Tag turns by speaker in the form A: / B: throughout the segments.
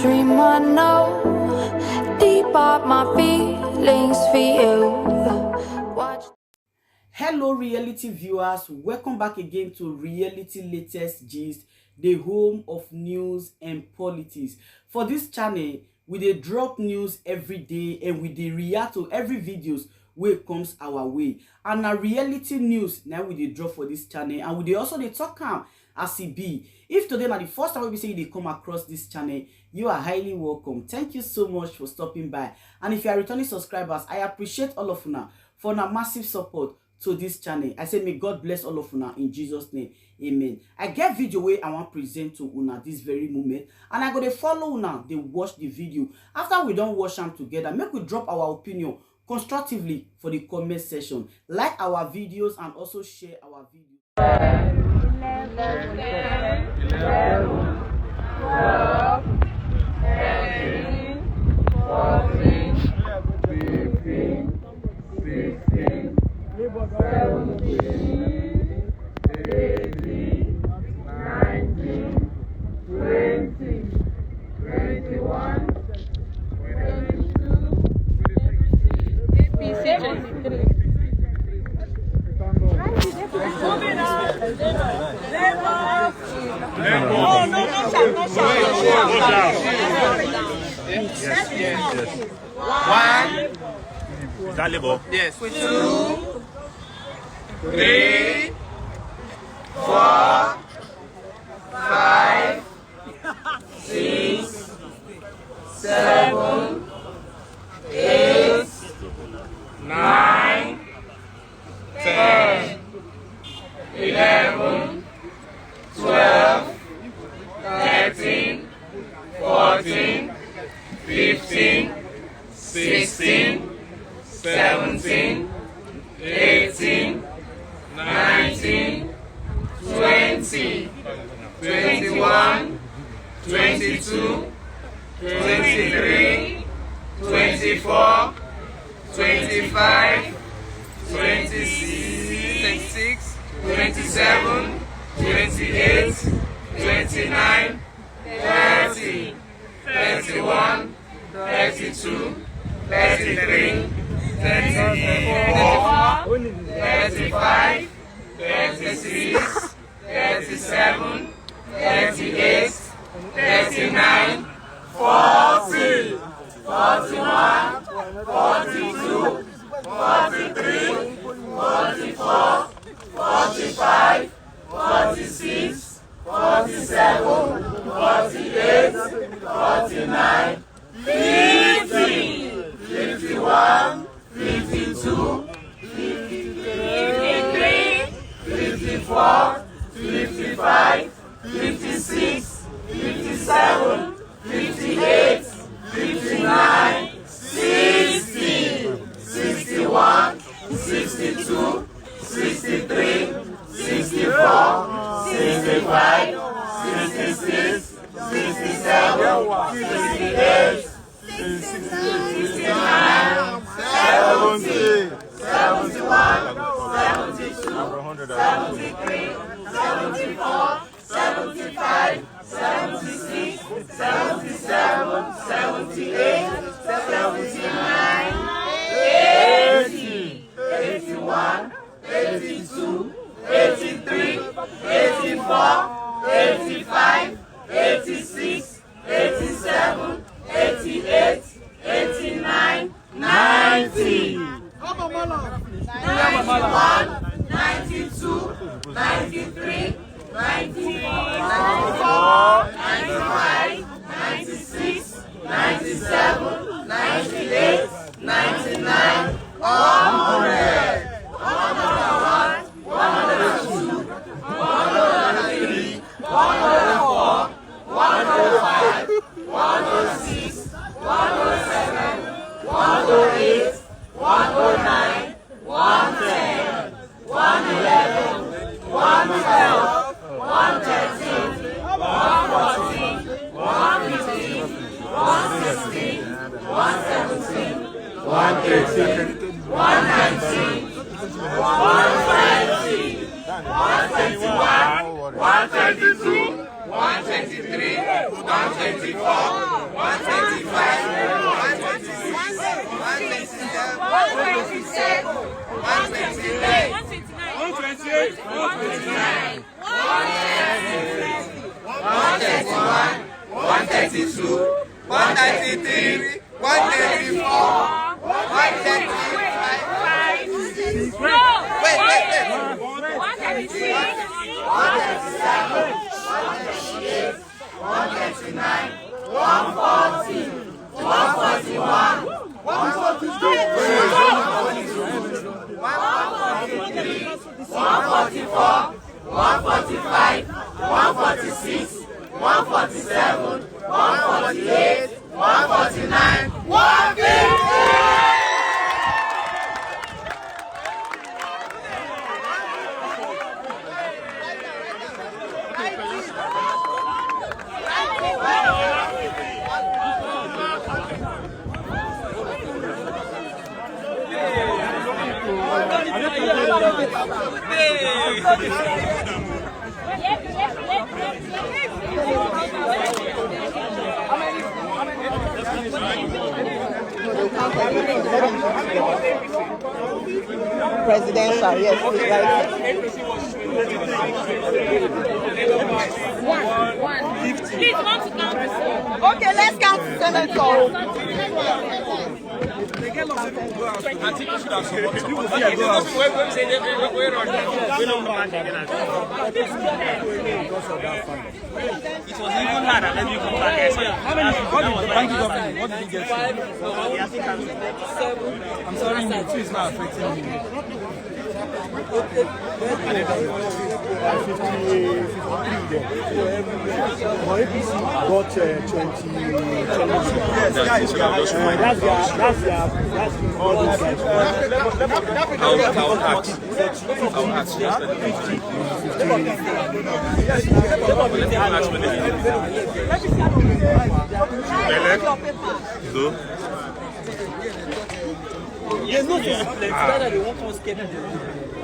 A: dream I know, deep up my feelings for you. Watch.
B: Hello reality viewers, welcome back again to Reality Latest Gist, the home of news and politics. For this channel, we dey drop news every day and we dey react to every videos wey comes our way. And na reality news now we dey drop for this channel, and we dey also dey talk am as e be. If today na the first time we say you dey come across this channel, you are highly welcome. Thank you so much for stopping by. And if you are returning subscribers, I appreciate all of una for una massive support to this channel. I say may God bless all of una in Jesus name. Amen. I get video wey I want present to una this very moment, and I go dey follow una dey watch the video. After we don watch am together, make we drop our opinion constructively for the comment section. Like our videos and also share our videos.
C: 11, 12, 13, 14, 15, 16, 17, 18, 19, 20, 21, 22, 23.
D: Yes. One. Is that label? Yes.
C: 2, 3, 4, 5, 6, 7, 8, 9, 10, 11, 12, 13, 14, 15, 16, 17, 18, 19, 20, 21, 22, 23, 24, 25, 26, 27, 28, 29, 30, 31, 32, 33, 34, 35, 36, 37, 38, 39, 40, 41, 42, 43, 44, 45, 46, 47, 48, 49, 50, 51, 52, 53, 54, 55, 56, 57, 58, 59, 60, 61, 62, 63, 64, 65, 66, 67, 68, 69, 70, 71, 72, 73, 74, 75, 76, 77, 78, 79, 80, 81, 82, 83, 84, 85, 86, 87, 88, 89, 90, 91, 92, 93, 94, 95, 96, 97, 98, 99, 100, 101, 102, 103, 104, 105, 106, 107, 108, 109, 110, 111, 112, 113, 114, 115, 116, 117, 118, 119, 120, 121, 122, 123, 124, 132, 133, 134, 135. Wait. 136, 137, 138, 139, 140, 141, 142, 143, 144, 145, 146, 147, 148, 149, 150!
E: Presidential, yes, please, right. One. Please, want to count? Okay, let's count Senator.
D: It was even harder. Let me come back. What did you get? I'm sorry, me too is not affecting me. 53 for APC got 20.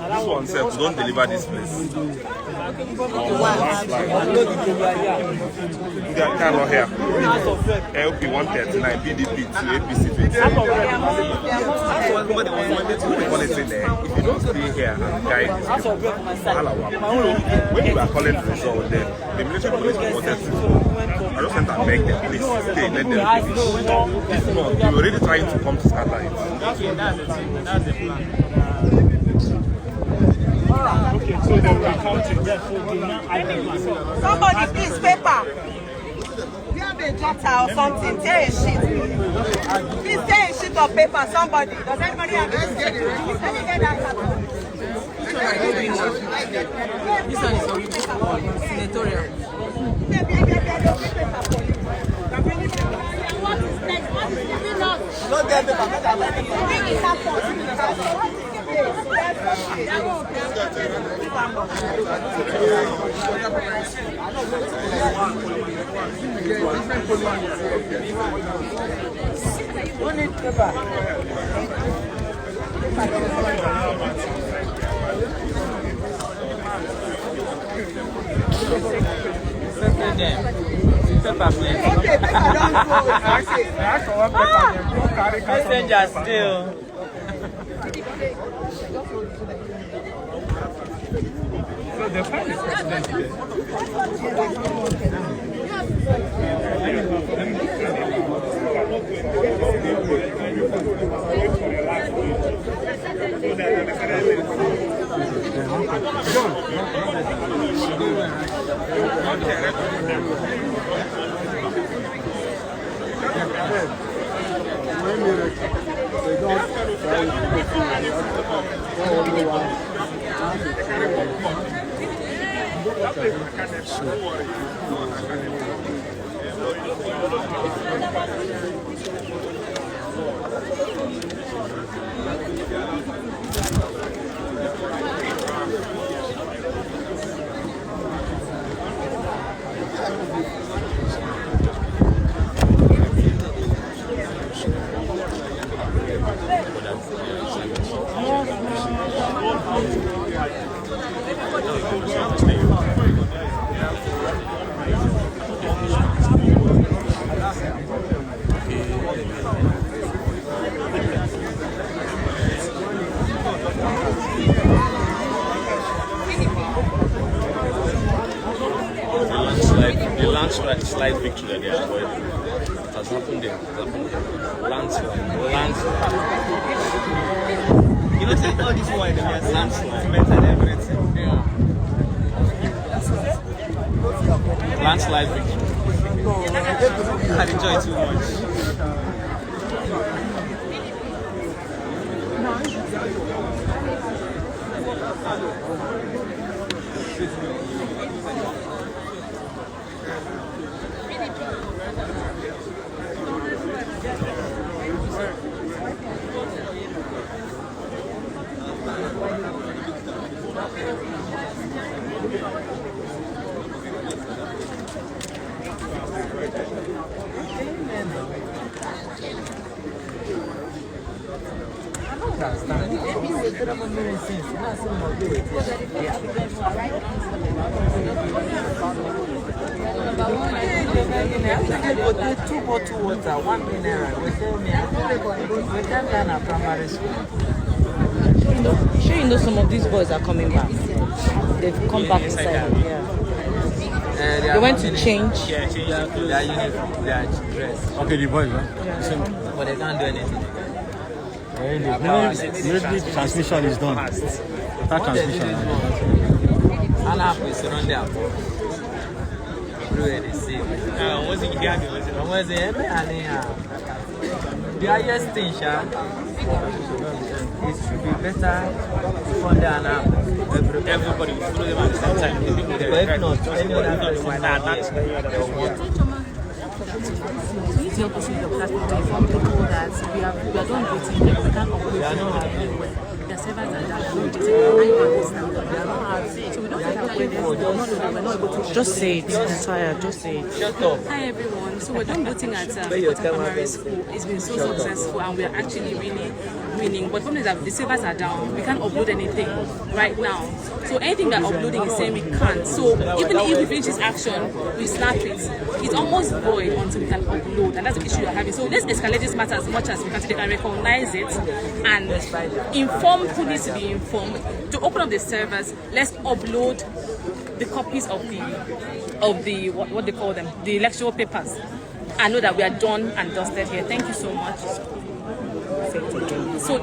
D: This one said, don't deliver this place. They cannot here. LP 139, PDP 2, APC 20. If you don't stay here and guide these people, when you are calling the result, the military police wanted to. I just went and begged them, please stay, let them finish. If not, you're already trying to come to Scãttèrlize. That's the plan. Okay, so they will count it.
E: Somebody, please, paper. You have a jotter or something. Tear a sheet. Please tear a sheet of paper. Somebody. Does anybody have a sheet? Let me get that carton.
F: This one is senatorial.
E: What is next? What is giving us?
C: Don't get paper.
E: Bring it up for
F: Messenger still.
D: So the plan is president today. victory that they are avoiding. It has happened there. Landslide.
F: You know, say all this while they are landslide, better than everything. Yeah.
D: Landslide victory.
F: I enjoy it too much.
G: Two bottle water, 1 mineral. We tell me, we can't learn a primary school.
H: Sure, you know some of these boys are coming back. They've come back inside. Yeah. They went to change.
F: Yeah, change their uniform, their dress.
I: Okay, the boys, right?
F: Yeah. But they can't do anything.
I: Maybe transmission is done. That transmission.
F: And I will surround them. They say, the highest thing, it should be better for them. Everybody will follow them at the same time. But if not, any other person might not
H: Please help us with your platform to inform people that we are done voting, we can't operate anywhere. The servers are down, so we don't have to just say it, I'm tired, just say it.
F: Shut up.
J: Hi everyone, so we're done voting at Ikota Primary School. It's been so successful and we're actually really winning. But the problem is that the servers are down, we can't upload anything right now. So anything we're uploading is saying we can't. So even if we finish this action, we slap it. It's almost void until we can upload, and that's the issue you're having. So let's escalate this matter as much as we can so they can recognize it and inform who needs to be informed. To open up the servers, let's upload the copies of the what they call them, the electoral papers. I know that we are done and dusted here. Thank you so much. So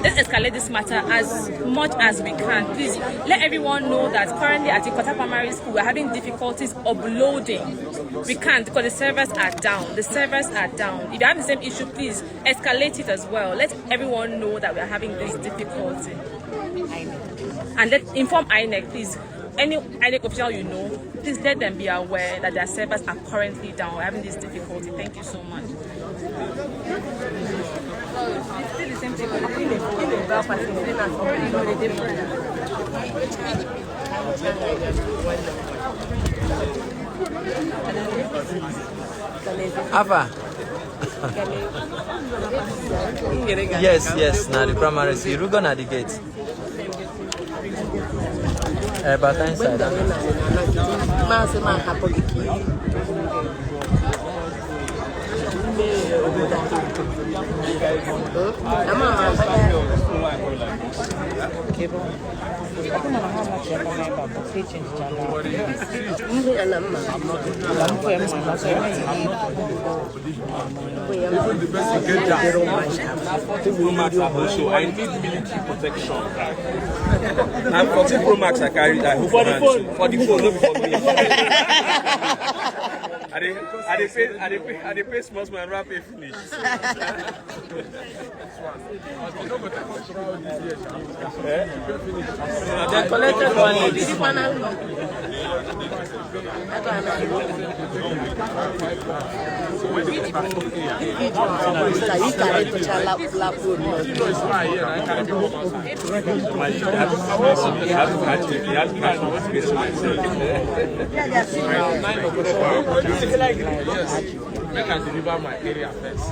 J: let's escalate this matter as much as we can. Please let everyone know that currently at Ikota Primary School we're having difficulties uploading. We can't because the servers are down. The servers are down. If you have the same issue, please escalate it as well. Let everyone know that we are having this difficulty. And inform INEC, please. Any INEC official you know, please let them be aware that their servers are currently down. We're having this difficulty. Thank you so much. It's still the same thing.
G: Ava. Yes, now the primary school. You're gonna the gate. But inside.
D: So I need military protection. I'm 14 Pro Max I carry that for the phone. For the phone, not for me. I pay small and wrap it finish.
G: They collected money.
D: I can deliver my area first.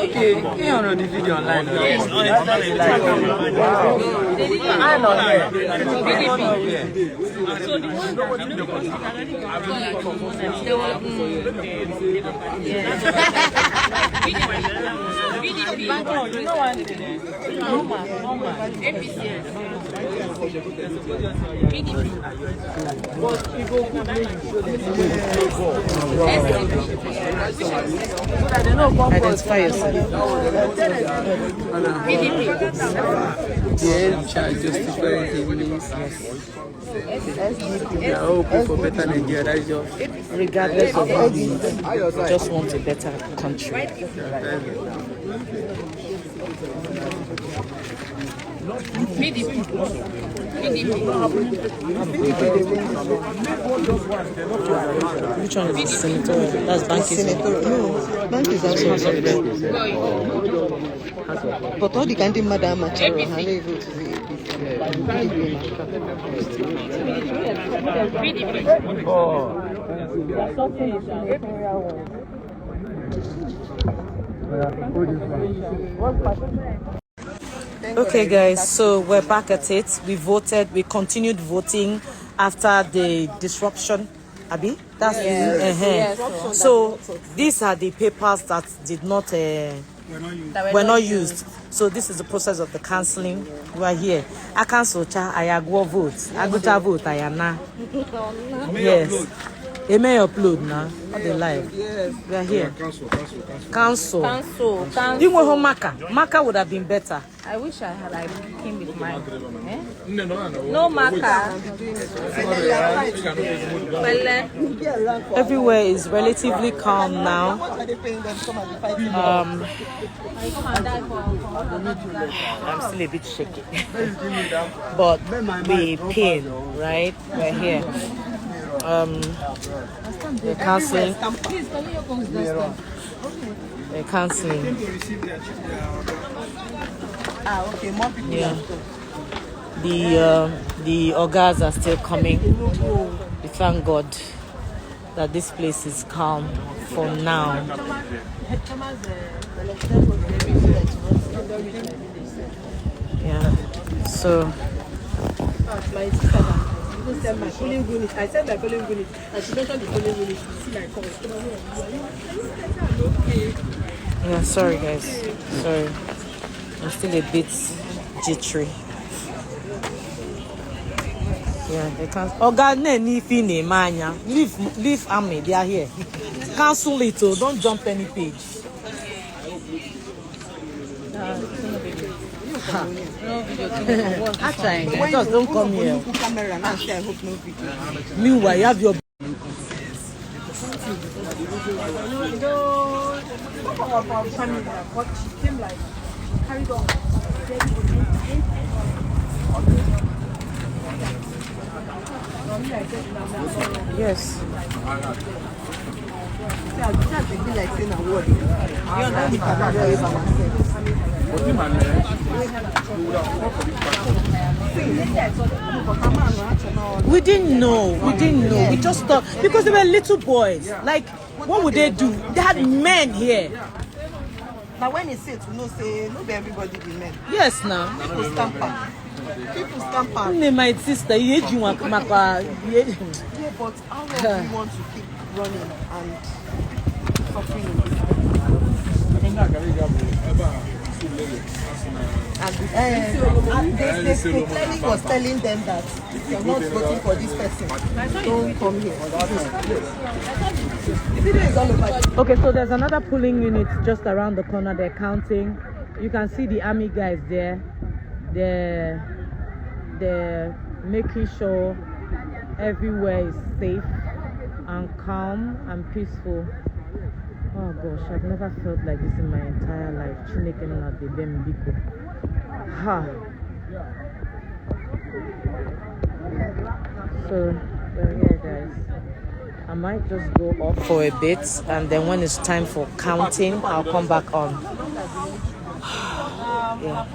G: Okay, you on the video online.
F: Yes,
G: I'm not here.
J: So the one that PDP.
G: You know one thing.
J: APC.
G: Identify yourself.
K: Yeah, justifying him means we are hoping for better Nigeria. That's just
G: Regardless of what we just want a better country. Which one is the senatorial? That's banking.
K: senatorial. No, bank is also but all the candy madam material, and they go to the
G: Okay guys, so we're back at it. We voted, we continued voting after the disruption. Abi? That's So these are the papers that did not were not used. So this is the process of the cancelling. We are here. I cancel I go vote. I go to vote I am now. Yes. They may upload now. Not the live.
K: Yes.
G: We are here. Cancel. You know how Maka would have been better.
H: I wish I came with mine. No marker.
G: Everywhere is relatively calm now. I'm still a bit shaky. But we pain, right? We're here. They're cancelling. They're cancelling. Yeah. The orgas are still coming. We thank God that this place is calm for now. Yeah. So
E: I said my polling unit, and she mentioned the polling unit. See my calls.
G: yeah, sorry guys. Sorry. I'm still a bit jittery. Yeah, they can't. Oh God, leave army. They are here. Cancel it. Oh, don't jump any page. Just don't come here. Meanwhile, you have your. Yes. We didn't know. We just thought because they were little boys. Like, what would they do? They had men here.
K: But when he said to no say, no be everybody be men.
G: Yes, now.
K: People stamp out.
G: My sister, yeah,
K: but how long do you want to keep running and suffering in this? They clearly was telling them that if you're not voting for this person, don't come here. The video is all over.
G: Okay, so there's another polling unit just around the corner. They're counting. You can see the army guys there. They're making sure everywhere is safe and calm and peaceful. Oh gosh, I've never felt like this in my entire life. Ha. So we're here, guys. I might just go off for a bit, and then when it's time for counting, I'll come back on. Yeah.